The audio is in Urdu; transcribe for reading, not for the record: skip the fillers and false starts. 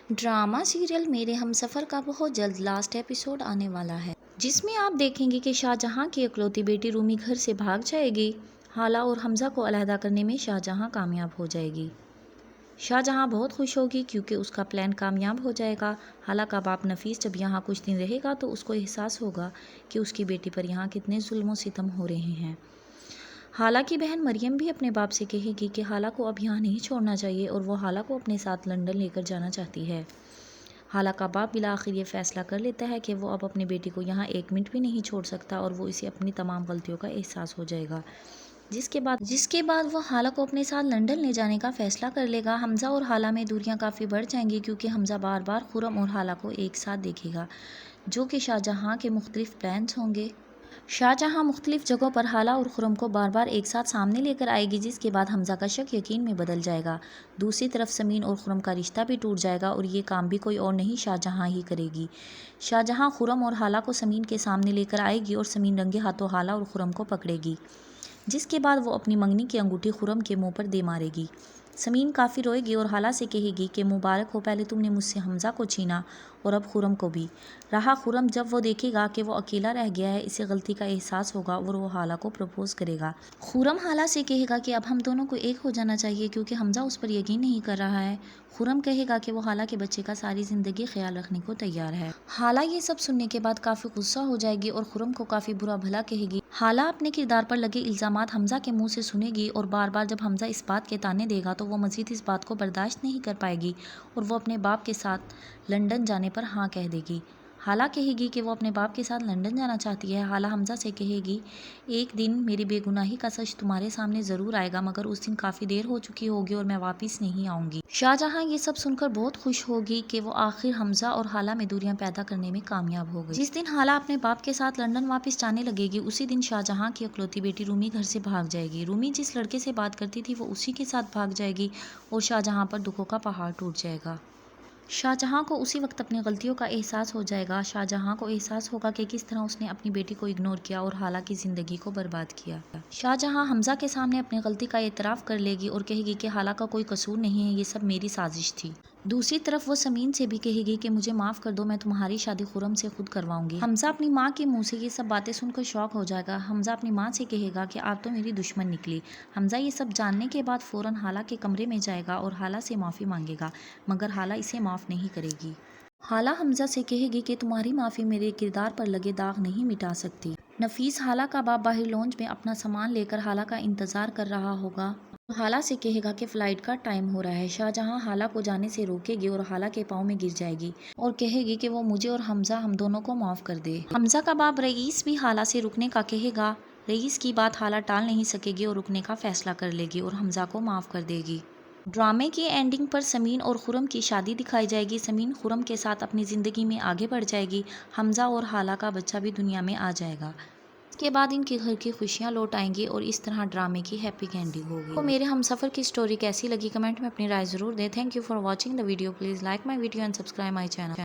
ڈرامہ سیریل میرے ہمسفر کا بہت جلد لاسٹ ایپیسوڈ آنے والا ہے، جس میں آپ دیکھیں گے کہ شاہ جہاں کی اکلوتی بیٹی رومی گھر سے بھاگ جائے گی۔ حالہ اور حمزہ کو علیحدہ کرنے میں شاہ جہاں کامیاب ہو جائے گی۔ شاہ جہاں بہت خوش ہوگی کیونکہ اس کا پلان کامیاب ہو جائے گا۔ حالہ کا باپ نفیس جب یہاں کچھ دن رہے گا تو اس کو احساس ہوگا کہ اس کی بیٹی پر یہاں کتنے ظلم و ستم ہو رہے ہیں۔ حالہ کی بہن مریم بھی اپنے باپ سے کہے گی کہ حالہ کو اب یہاں نہیں چھوڑنا چاہیے اور وہ حالہ کو اپنے ساتھ لندن لے کر جانا چاہتی ہے۔ حالہ کا باپ بالآخر یہ فیصلہ کر لیتا ہے کہ وہ اب اپنی بیٹی کو یہاں ایک منٹ بھی نہیں چھوڑ سکتا اور وہ اسے اپنی تمام غلطیوں کا احساس ہو جائے گا، جس کے بعد وہ حالہ کو اپنے ساتھ لندن لے جانے کا فیصلہ کر لے گا۔ حمزہ اور حالہ میں دوریاں کافی بڑھ جائیں گی کیونکہ حمزہ بار بار خرم اور حالہ کو ایک ساتھ دیکھے گا، جو کہ شاہ جہاں کے مختلف پلانز ہوں گے۔ شاہ جہاں مختلف جگہوں پر حالہ اور خرم کو بار بار ایک ساتھ سامنے لے کر آئے گی، جس کے بعد حمزہ کا شک یقین میں بدل جائے گا۔ دوسری طرف سمین اور خرم کا رشتہ بھی ٹوٹ جائے گا اور یہ کام بھی کوئی اور نہیں شاہ جہاں ہی کرے گی۔ شاہ جہاں خرم اور حالہ کو سمین کے سامنے لے کر آئے گی اور سمین رنگے ہاتھوں حالہ اور خرم کو پکڑے گی، جس کے بعد وہ اپنی منگنی کی انگوٹھی خرم کے منہ پر دے مارے گی۔ سمین کافی روئے گی اور حالہ سے کہے گی کہ مبارک ہو، پہلے تم نے مجھ سے حمزہ کو چھینا اور اب خرم کو بھی۔ رہا خرم، جب وہ دیکھے گا کہ وہ اکیلا رہ گیا ہے، اسے غلطی کا احساس ہوگا اور وہ حالہ کو پرپوز کرے گا۔ خرم حالہ سے کہے گا کہ اب ہم دونوں کو ایک ہو جانا چاہیے کیونکہ حمزہ اس پر یقین نہیں کر رہا ہے۔ خرم کہے گا کہ وہ حالہ کے بچے کا ساری زندگی خیال رکھنے کو تیار ہے۔ حالہ یہ سب سننے کے بعد کافی غصہ ہو جائے گی اور خرم کو کافی برا بھلا کہے گی۔ حالہ اپنے کردار پر لگے الزامات حمزہ کے منہ سے سنے گی اور بار بار جب حمزہ اس بات کے طعنے دے گا تو وہ مزید اس بات کو برداشت نہیں کر پائے گی اور وہ اپنے باپ کے ساتھ لندن جانے پر ہاں کہہ دے گی۔ حالہ کہے گی کہ وہ اپنے باپ کے ساتھ لندن جانا چاہتی ہے۔ حالہ حمزہ سے کہے گی، ایک دن میری بے گناہی کا سچ تمہارے سامنے ضرور آئے گا، مگر اس دن کافی دیر ہو چکی ہوگی اور میں واپس نہیں آؤں گی۔ شاہ جہاں یہ سب سن کر بہت خوش ہوگی کہ وہ آخر حمزہ اور حالہ میں دوریاں پیدا کرنے میں کامیاب ہو گئی۔ جس دن حالہ اپنے باپ کے ساتھ لندن واپس جانے لگے گی، اسی دن شاہ جہاں کی اکلوتی بیٹی رومی گھر سے بھاگ جائے گی۔ رومی جس لڑکے سے بات کرتی تھی وہ اسی کے ساتھ بھاگ جائے گی اور شاہ جہاں پر دکھوں کا پہاڑ ٹوٹ جائے گا۔ شاہ جہاں کو اسی وقت اپنی غلطیوں کا احساس ہو جائے گا۔ شاہ جہاں کو احساس ہوگا کہ کس طرح اس نے اپنی بیٹی کو اگنور کیا اور حالہ کی زندگی کو برباد کیا۔ شاہ جہاں حمزہ کے سامنے اپنی غلطی کا اعتراف کر لے گی اور کہے گی کہ حالہ کا کوئی قصور نہیں ہے، یہ سب میری سازش تھی۔ دوسری طرف وہ سمین سے بھی کہے گی کہ مجھے معاف کر دو، میں تمہاری شادی خرم سے خود کرواؤں گی۔ حمزہ اپنی ماں کے منہ سے یہ سب باتیں سن کر شاک ہو جائے گا۔ حمزہ اپنی ماں سے کہے گا کہ آپ تو میری دشمن نکلی۔ حمزہ یہ سب جاننے کے بعد فوراً حالہ کے کمرے میں جائے گا اور حالہ سے معافی مانگے گا، مگر حالہ اسے معاف نہیں کرے گی۔ حالہ حمزہ سے کہے گی کہ تمہاری معافی میرے کردار پر لگے داغ نہیں مٹا سکتی۔ نفیس حالہ کا باپ باہر لانچ میں اپنا سامان لے کر حالہ کا انتظار کر رہا ہوگا۔ حالہ سے کہے گا کہ فلائٹ کا ٹائم ہو رہا ہے۔ شاہ جہاں حالہ کو جانے سے روکے گی اور حالہ کے پاؤں میں گر جائے گی اور کہے گی کہ وہ مجھے اور حمزہ ہم دونوں کو معاف کر دے۔ حمزہ کا باپ رئیس بھی حالہ سے رکنے کا کہے گا۔ رئیس کی بات حالہ ٹال نہیں سکے گی اور رکنے کا فیصلہ کر لے گی اور حمزہ کو معاف کر دے گی۔ ڈرامے کی اینڈنگ پر سمین اور خرم کی شادی دکھائی جائے گی۔ سمین خرم کے ساتھ اپنی زندگی میں آگے بڑھ جائے گی۔ حمزہ اور حالہ کا بچہ بھی دنیا میں آ جائے گا۔ اس کے بعد ان کے گھر کی خوشیاں لوٹ آئیں گی اور اس طرح ڈرامے کی ہیپی اینڈنگ ہوگی۔ تو میرے ہمسفر کی سٹوری کیسی لگی کمنٹ میں اپنی رائے ضرور دیں۔ Thank you for watching the video. Please like my video and subscribe my channel.